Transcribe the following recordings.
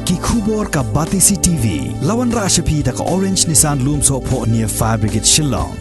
ki khubor ka Batisi TV lawan ra shapi da ka Orange Nissan Loom so pho near Fire Brigade Shillong.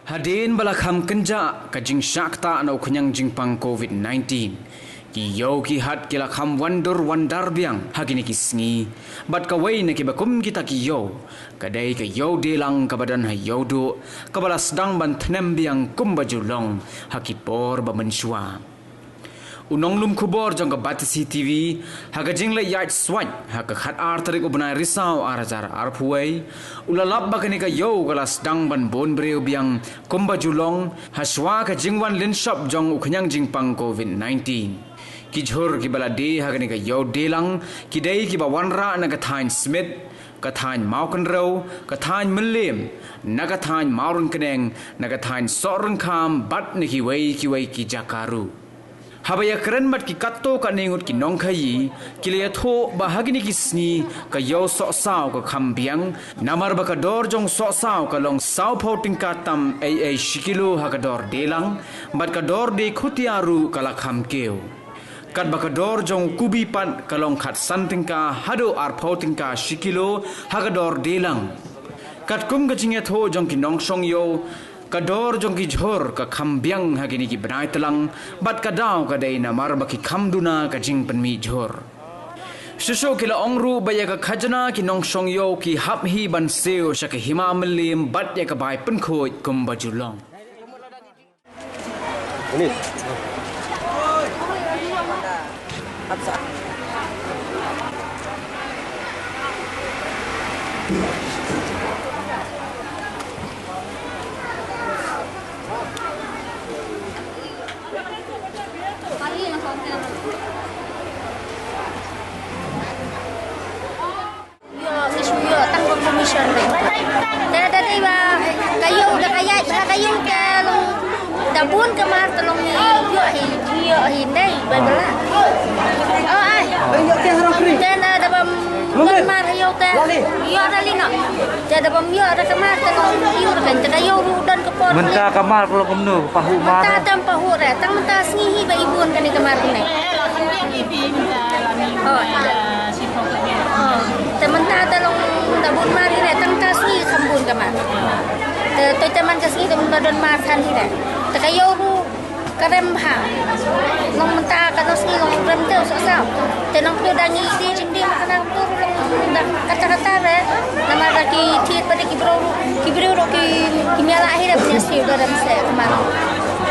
Hadin balakham kenja ka jing shakta na ukhunyang jingpang COVID-19. Ki yo ki hat kila kham wandar biang hagini kisngi bat ka wei na ki bakum kita ki yo kadai ka yo delang ka badan ha yo do ka balas dang ban thnem biang kum bajulong hakipor ba menshwa unong lum khubor jong ka Batisi TV haga jing le yat swat haga khat ar tarik ubnai risau arajar arpuai ulalap ba kani ka yo galas dang ban bon breu biang kum bajulong haswa ka jingwan lin shop jong ukhunyang jingpang COVID-19 ki jhor ki bala de hagani ka yo delang ki dei ki ba wanra na ka thain smith ka thain maukan ro ka thain mlem na ka thain maurun keneng na ka thain sorun kham bat ni ki wei ki jakaru habaya keren mat ki katto ka nengut ki nongkhai ki le tho ba hagini ki sni ka yo so saw ka khambiang namar ba ka dor jong so saw ka long saw photing ka tam ai shikilo ha ka dor delang bat ka dor de khutiaru kala kham keu kat bakador jong kubi pan kalong khat santingka hado ar photingka shikilo hagador delang kat kum gajinge tho jong ki nongsong yo kador jong ki jhor ka khambyang hagini ki banai telang bat kadau kadai na mar baki khamduna ka jing panmi jhor shisho kila ongru baya ka khajana ki nongsong yo ki hap hi ban seo shaka himamlim bat ya ka bai pen khoi kum bajulong ini Dabun kemar tolong ni yo hindai babala oh ai dan ada bam kemar yo te yo ada lino jadi bam yo ada kemar tolong yo kan jadi yo dan kepon menta kamar kalau kemnu pahu mar menta tam pahu re tang menta sngihi ba ibun kan ni kemar ni oh menta tolong dabun mari re tang ta sngi kambun kemar te teman kesni teman badan mar kan ni re takayo ru karem ha long menta ka nos ni long rem teu so sao te nong tu dangi di jing di makana tu long dak kata-kata re nama da ki thiet pada ki bro ro ki miala hi da punya siu da rem se kamar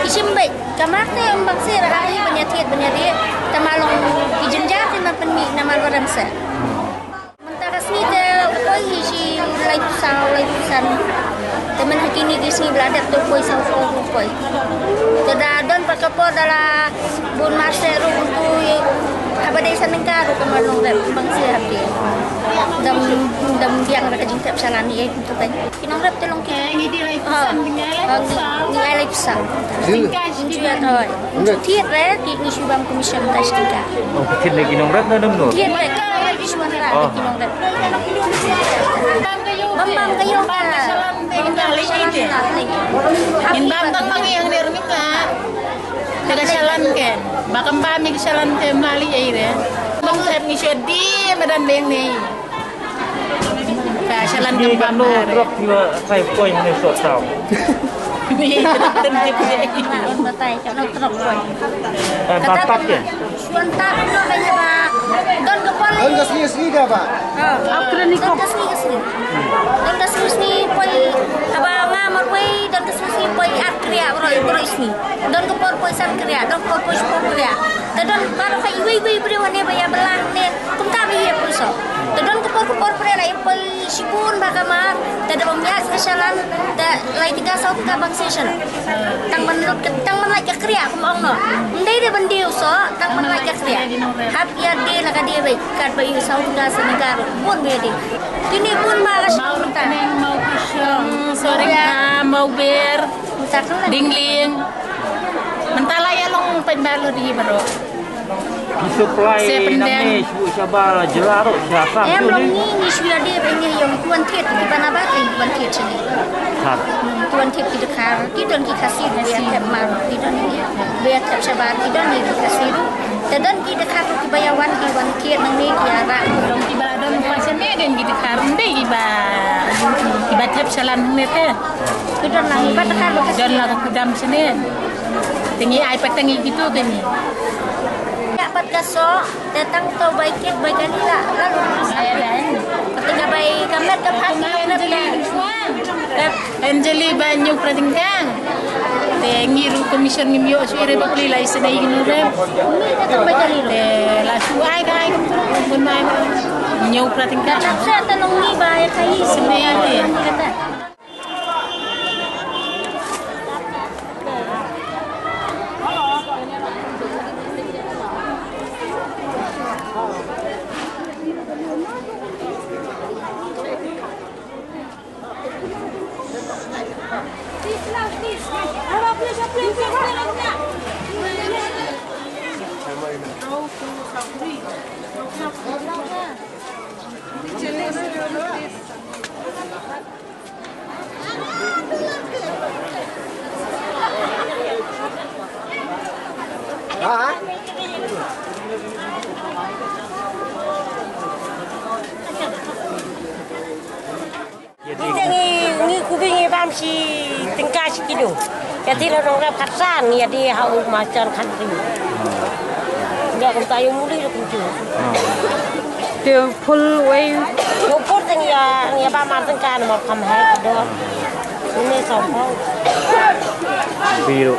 ki simbe kamar te ambang se ra hi punya thiet punya dia tamalong ki jenja te na penmi nama rem se menta kasni te koi hi si lai san teman hakini kisni beladak tu koi sau koi terdadon pakapor dala bun maseru untuk apa desa negara kemalong rep bangsi rapi dam biang reka jingtap salani itu kan kinong rep telong kita ngidi lai pesan nilai lai pesan juga toy tiet re ni subang komisen tas kita tiet lagi kinong rep na namno tiet re kinong isuan ra kinong rep bambang kayo ka Inbam tang yang der mika. Daga salan ke. Bakam ba mi salan ke mali aire. Bang sep ni sedi medan beng ni. Ka salan ke bam no drop dia sai koi ni so sao ni ten je batai kalau drop koi tatat ke suantak no kanya ba don ke poli don gasni ka ba don kasni poi aba ngamar poi don kasni poi akria bro isni don ke poi san kriya don poi kriya don baru kai wi bro ne ba ya belang ne kum ta bi puso don ke poi pre lai poi sipun bakamar tada pembias kesalan da lai 3 saut ka bang session tang menurut tang menlai ka kriya kum ongno ndai de bandiu so tang menlai ka kriya hap ya de la ka dia baik kan bayi saut ka senegara pun be de kini pun malas mau neng mau kusung sore mau ber dingling mentala ya long penbalo di baro Disuplai Saya pendek. nami sebut sabar jelaruk siapa Em tu long ni. ni sudah dia punya yang tuan tiet di mana batin tuan tiet sini.ครับ Tuan tiet kita kar, kita kasih dia tep mar, kita ni dia tep sabar, kita ni kasih ru. Dan kita kar kita bayawan di wan tiet nang ni ya ra. Dong tiba dong pasien ni kan gitu karun deh iba tep salan ni teh. Kita nang ibat kar lo Dan lagu kudam sini. Tinggi iPad tinggi gitu kan ni. dapat gasok datang to baikit baikan lah lalu Saya lain. ketika baik kamet ke hati Anjali banyak pratingkang. Tengi ru komisyon ngimyo suire bakli lai senai ginure. ini datang baikan lo Lasu ai kai kun mai nyau pratingkang. saya tanong ni baik kai Senai kata Ni kubing bam si tingkah si kido. Jadi lo orang paksan ni dia hau macam kan tu. Dia kata yang muli lo kunci. Dia full way. Lo pun tengah ni bam macam kan mau kamhai dah. Ini sompau. Biru.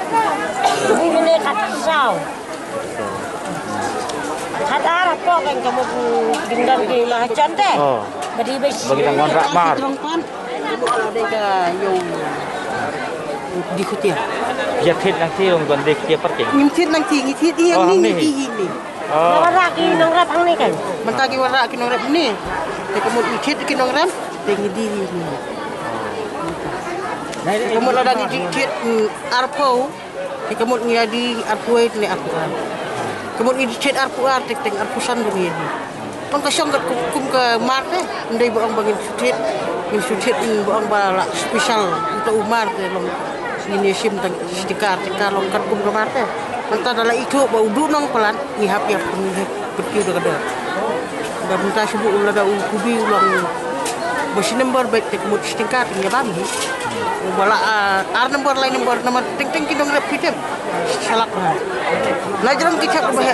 Ini kat sau. Ada apa kan kamu tinggal di macam teh. Oh. Bagi Bagi tanggungan rakmar. Di kutia. Dia thit nanti orang gondek dia pergi. Ngimtit nang tingi tit yang Oh, ni ni. ni. Oh. Orang lagi nong rapang ni kan. Mentagi wara kinong rap ni. Te kamu itit kinong rap tingi di ni. Kamu la dagi itit arpo. Te kamu ngadi arpoe ni arpoan. Kamu itit arpoar tek teng arpusan dunia ni. Pang kasong kat kum ke marte ndai boang bangin sutit. Min sutit boang bala spesial untuk umar te long ini sim tang stikar long kat kum ke marte. Mentah dalam itu bau dunong pelan ngihap ya pergi udah kada. Dan mentah sebut ulah ada kubi ulang besi nomor baik tek mut stingkat nya bambi. Bala ar nomor lain nomor ting ting kidong rep kitem. Salak bah. Lajaran kicap bahaya.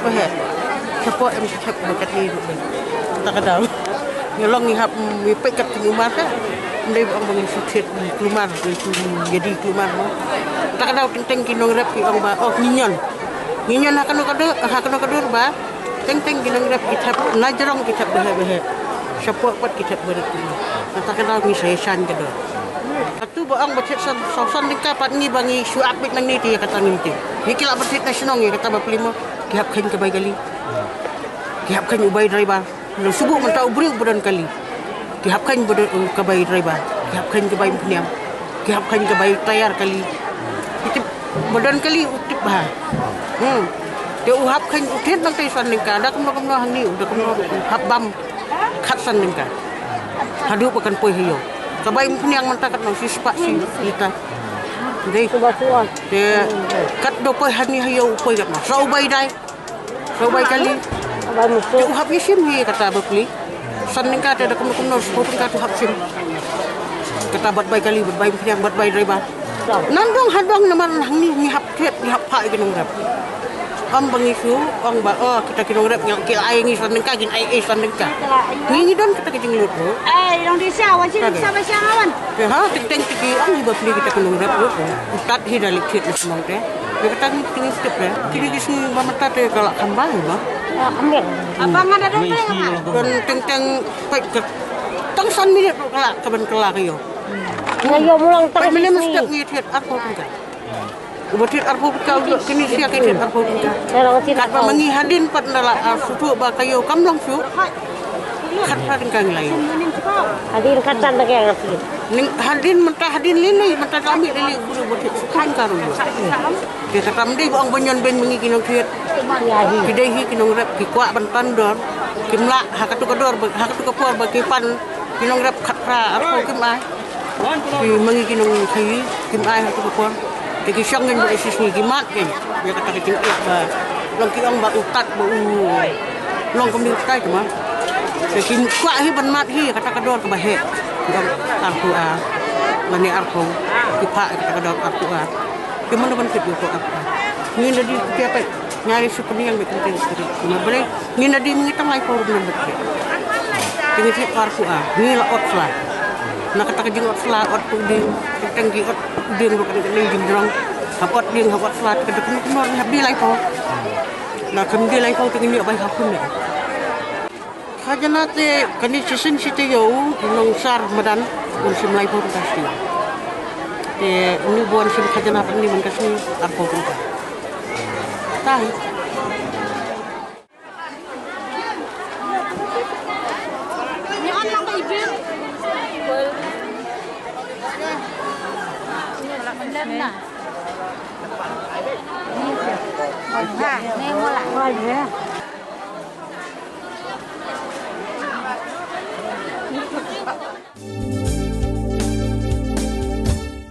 Siapa em kicap bakat ni. Tak kada. Nyolong ngihap mipek kat rumah ka. Ndai bang bangin sukses keluar jadi keluar. Tak kada ting ting kidong rep ki ang ba oh ninyon. Ninyon akan kadur ba teng ginang rap kitab najarong kitab bahaya siapa pat kitab berat ini tak kenal ni saya san kada atu baang bacet sausan dikapat ni bangi suapit nang ni dia kata nginti hikila bertit nasional ni kata bapelima kihap kain ke gali kihap kain ubay driver lu subuh mentau beri badan kali kihap kain badan ke bay driver kihap kain ke bay peniam kihap kain ke bay tayar kali itu badan kali utip bah dia uhap kan utin nang tay san ningka dak mo kam no hang ni udah kam no hap bam khat san ningka hadu pakan poi hiyo kabay mo yang mantakat no si spa si kita dei de kat do poi hani hiyo poi kat no so bay dai so bay kali dia uhap sim hi kata bapli san ningka dak kam no so ka tu hap sim kata bat bay kali bat bay yang bat bay driver nandong hadong naman hang ni hap tret ni hap pa ikinong rap am bangisu ang ba oh kita kinong rap yang kila ai ngi san nengka gin ai san nengka ngi don kita kijing lut lo Dong di sawah sini sama siangawan. ya ha ting tiki ang hiba pli kita kinong rap lo utat hi dalik thit semong te ya kita ting step ya kini kisi mamata te kala kambang ba Ambil. Abang ada dong teh. don teng pai ke tang san minit kala kaban kala kayo Ngayo mulang pai terus. minit step ngi thit arpo kan Butir arpo kau kini sia kini arpo kan Orang tidak kat mangi hadin pat ndala sutu ba kayo kamlong su kat pa ring kang lain Hadin katan lagi yang ngasih. Hadin mentah hadin lili mentah kami lili guru berkit sukan karu. Kita kamdi bang banyan ben mengi kinong kiat. Kidai hi kinong rep kikuak bantan dor. Kimla hakatu kador hakatu kapor bagipan kinong rep khatra apa kimai. Ki mengi kinong ki kimai hakatu kapor. Ki syangin ba isis ni gimat ke. Ya kata kecil ba. Long ki ong ba utat ba long kami kai cuma. Ki kuak hi ban mat hi kata kador ke bahe. Dong artua. Mani arko ki pa kata kador artua. Gimana ban video ko apa? Ni nadi tiap nyari sepenuh yang betul betul. Cuma boleh ni nadi mengitang lai forum nan betul. Ini si artua. Ni la otla. Nak kata kejeng otla ot tu di tenggi ot ding bukan kena jimbrong. Hapot ding hapot slat kada kunor habdi lai fo. Nak kemudian lai fo tengni abai hakun ni. Kajanate kani season site yo nong sar medan usim lai fo pasti. Ini buan sim kajana ni man kasi arpo ko. Tahi. Ni anak ka ibig. Nah. Ini mau lah.